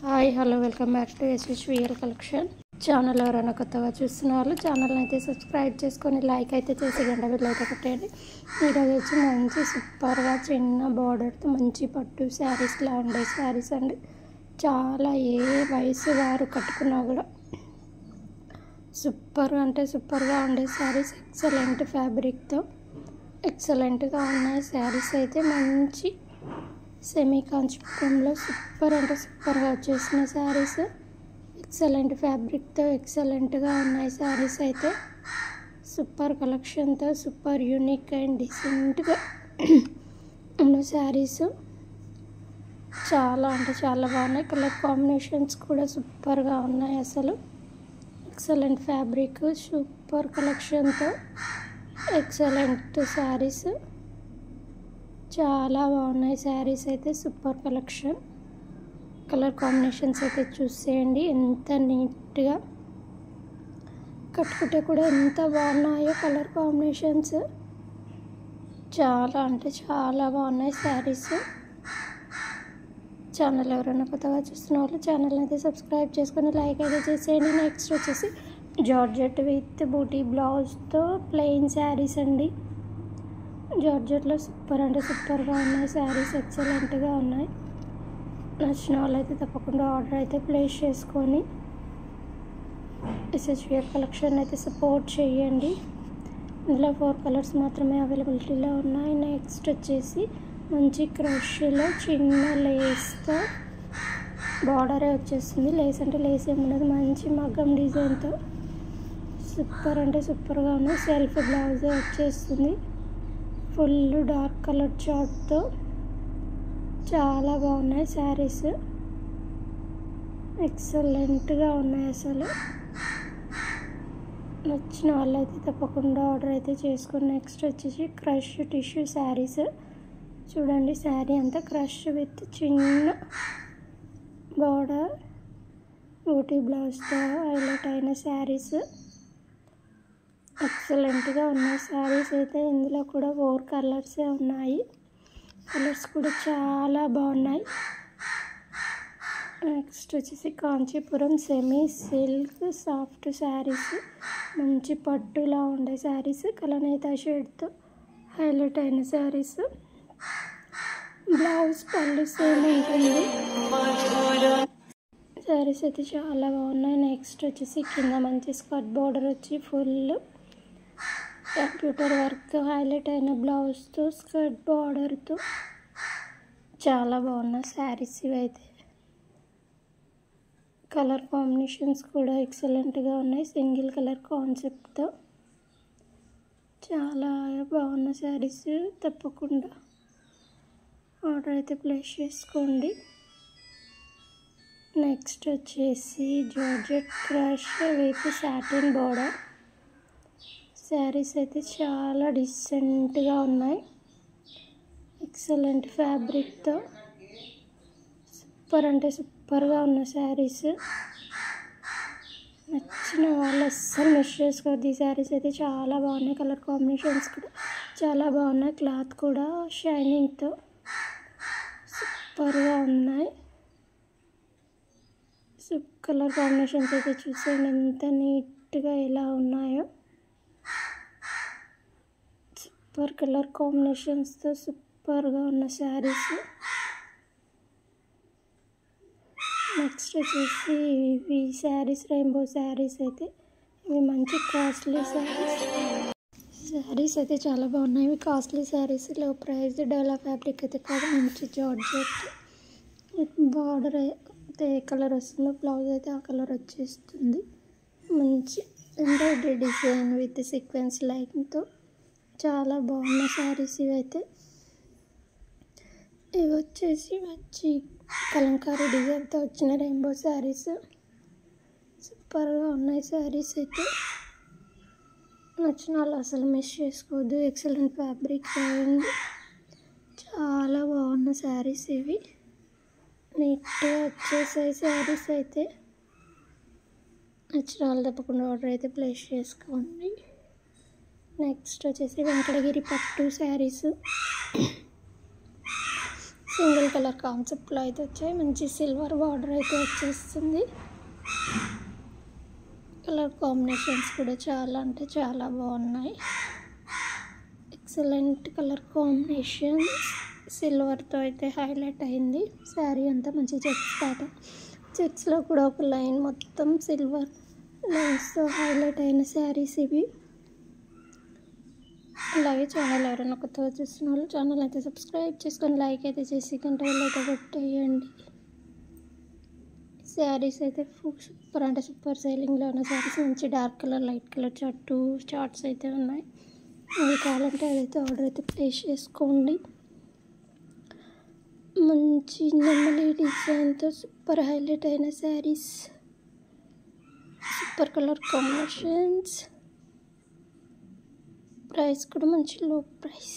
Hi hello welcome back to SVL collection channel. ఎవరైనా కొత్తగా చూస్తున్న వాళ్ళు ఛానల్ అయితే సబ్స్క్రైబ్ చేసుకొని లైక్ అయితే చేసి గంట బిల్ అయితే కొట్టండి. ఈరోజు వచ్చి మంచి సూపర్గా చిన్న బార్డర్తో మంచి పట్టు శారీస్లా ఉండే శారీస్ అండి. చాలా ఏ వయసు వారు కట్టుకున్నా కూడా సూపర్గా అంటే సూపర్గా ఉండే శారీస్. ఎక్సలెంట్ ఫ్యాబ్రిక్తో ఎక్సలెంట్గా ఉన్నాయి శారీస్ అయితే. మంచి సెమీ కాంచీపురంలో సూపర్ అంటే సూపర్గా వచ్చేసిన శారీస్. ఎక్సలెంట్ ఫ్యాబ్రిక్తో ఎక్సలెంట్గా ఉన్నాయి శారీస్ అయితే. సూపర్ కలెక్షన్తో సూపర్ యూనిక్ అండ్ డిసెంట్గా ఉన్న శారీస్ చాలా అంటే చాలా బాగున్నాయి. కలర్ కాంబినేషన్స్ కూడా సూపర్గా ఉన్నాయి. అసలు ఎక్సలెంట్ ఫ్యాబ్రిక్, సూపర్ కలెక్షన్తో ఎక్సలెంట్ శారీస్ చాలా బాగున్నాయి శారీస్ అయితే. సూపర్ కలెక్షన్, కలర్ కాంబినేషన్స్ అయితే చూసేయండి ఎంత నీట్గా కట్టుకుంటే కూడా ఎంత బాగున్నాయో కలర్ కాంబినేషన్స్. చాలా అంటే చాలా బాగున్నాయి శారీస్. ఛానల్ ఎవరైనా కొత్తగా చూస్తున్న వాళ్ళు ఛానల్ అయితే సబ్స్క్రైబ్ చేసుకొని లైక్ అయితే చేసేయండి. నెక్స్ట్ వచ్చేసి జార్జెట్ విత్ బూటీ బ్లౌజ్తో ప్లెయిన్ శారీస్ అండి. జార్జెట్లో సూపర్ అంటే సూపర్గా ఉన్నాయి శారీస్, ఎక్సలెంట్గా ఉన్నాయి. నచ్చిన వాళ్ళైతే తప్పకుండా ఆర్డర్ అయితే ప్లేస్ చేసుకొని ఎస్విఎల్ కలెక్షన్ అయితే సపోర్ట్ చేయండి. ఇందులో 4 కలర్స్ మాత్రమే అవైలబిలిటీలో ఉన్నాయి. నెక్స్ట్ వచ్చేసి మంచి క్రష్లో చిన్న లేస్తో బార్డరే వచ్చేస్తుంది. లేస్ అంటే లేస్ ఏమున్నది, మంచి మగ్గం డిజైన్తో సూపర్ అంటే సూపర్గా ఉన్నాయి. సెల్ఫ్ బ్లౌజే వచ్చేస్తుంది. ఫుల్ డార్క్ కలర్ చార్ట్తో చాలా బాగున్నాయి శారీస్, ఎక్సలెంట్గా ఉన్నాయి అసలు. నచ్చిన వాళ్ళైతే తప్పకుండా ఆర్డర్ అయితే చేసుకొని. నెక్స్ట్ వచ్చేసి క్రష్ టిష్యూ శారీస్ చూడండి. శారీ అంతా క్రష్ విత్ చిన్న బార్డర్ బూటీ బ్లౌజ్తో హైలైట్ అయిన శారీస్ ఎక్సలెంట్గా ఉన్నాయి శారీస్ అయితే. ఇందులో కూడా 4 కలర్సే ఉన్నాయి. కలర్స్ కూడా చాలా బాగున్నాయి. నెక్స్ట్ వచ్చేసి Kanchipuram semi silk soft saris, మంచి పట్టులా ఉండే శారీస్. కలనేత షేడ్తో హైలైట్ అయిన శారీస్. బ్లౌజ్ పళ్ళు సేమ్ ఉంటుంది. శారీస్ అయితే చాలా బాగున్నాయి. నెక్స్ట్ వచ్చేసి కింద మంచి స్కర్ట్ బార్డర్ వచ్చి ఫుల్ కంప్యూటర్ వర్క్ హైలైట్ అయిన బ్లౌజ్తో స్కర్ట్ బార్డర్తో చాలా బాగున్నాయి శారీస్ ఇవైతే. కలర్ కాంబినేషన్స్ కూడా ఎక్సలెంట్గా ఉన్నాయి. సింగిల్ కలర్ కాన్సెప్ట్తో చాలా బాగున్న శారీస్. తప్పకుండా ఆర్డర్ అయితే ప్లేస్ చేసుకోండి. నెక్స్ట్ వచ్చేసి georgette crush with satin border saris అయితే చాలా డిసెంట్గా ఉన్నాయి. ఎక్సలెంట్ ఫ్యాబ్రిక్తో సూపర్ అంటే సూపర్గా ఉన్న శారీస్. నచ్చిన వాళ్ళు అస్సలు మిస్ చేసుకోవద్దు. ఈ శారీస్ అయితే చాలా బాగున్నాయి. కలర్ కాంబినేషన్స్ కూడా చాలా బాగున్నాయి. క్లాత్ కూడా షైనింగ్తో సూపర్గా ఉన్నాయి. కలర్ కాంబినేషన్స్ అయితే చూసేయండి ఎంత నీట్గా ఎలా ఉన్నాయో. సూపర్ కలర్ కాంబినేషన్స్తో సూపర్గా ఉన్న శారీస్. నెక్స్ట్ వచ్చేసి ఇవి శారీస్ రెయిన్బో శారీస్ అయితే. ఇవి మంచి కాస్ట్లీ శారీస్ అయితే చాలా బాగున్నాయి. ఇవి కాస్ట్లీ శారీస్, లో ప్రైస్, డోలా ఫ్యాబ్రిక్ అయితే కాదు. మంచి జార్జెట్ బార్డర్ అయితే ఏ కలర్ వస్తుందో బ్లౌజ్ అయితే ఆ కలర్ వచ్చేస్తుంది. మంచి ఎంబ్రాయిడరీ డిజైన్ విత్ సీక్వెన్స్ లైన్తో చాలా బాగున్న శారీస్ ఇవైతే. ఇవి వచ్చేసి మంచి కలంకారీ డిజైన్తో వచ్చిన రెయిన్బో శారీస్. సూపర్గా ఉన్నాయి శారీస్ అయితే. నచ్చిన వాళ్ళు అసలు మిస్ చేసుకోవద్దు. ఎక్సలెంట్ ఫ్యాబ్రిక్ అండ్ చాలా బాగున్న శారీస్ ఇవి. నీట్గా వచ్చేసాయి శారీస్ అయితే. నచ్చిన వాళ్ళు తప్పకుండా ఆర్డర్ అయితే ప్లేస్ చేసుకోండి. నెక్స్ట్ వచ్చేసి వెంకటగిరి పట్టు శారీస్. సింగిల్ కలర్ కాన్సెప్ట్లో అయితే వచ్చాయి. మంచి సిల్వర్ బార్డర్ అయితే వచ్చేస్తుంది. కలర్ కాంబినేషన్స్ కూడా చాలా అంటే చాలా బాగున్నాయి. Excellent colour combinations. సిల్వర్తో అయితే హైలైట్ అయింది శారీ అంతా. మంచి చెక్స్ ప్యాటర్న్, చెక్స్లో కూడా ఒక లైన్ మొత్తం సిల్వర్ లైన్స్తో హైలైట్ అయిన శారీస్ ఇవి. అలాగే ఛానల్ ఎవరైనా కొత్తగా చూస్తున్న వాళ్ళు ఛానల్ అయితే సబ్స్క్రైబ్ చేసుకొని లైక్ అయితే చేసి గంట అయితే కొట్టేయండి. శారీస్ అయితే సూపర్ అంటే సూపర్ సేలింగ్లో ఉన్న శారీస్. మంచి dark colour, light colour charts అయితే ఉన్నాయి. అది కావాలంటే అదైతే ఆర్డర్ అయితే ప్లేస్ చేసుకోండి. మంచి నెమ్మలి డిజైన్తో సూపర్ హైలైట్ అయిన saris, super colour combinations. Price కూడా మంచి లో ప్రైస్.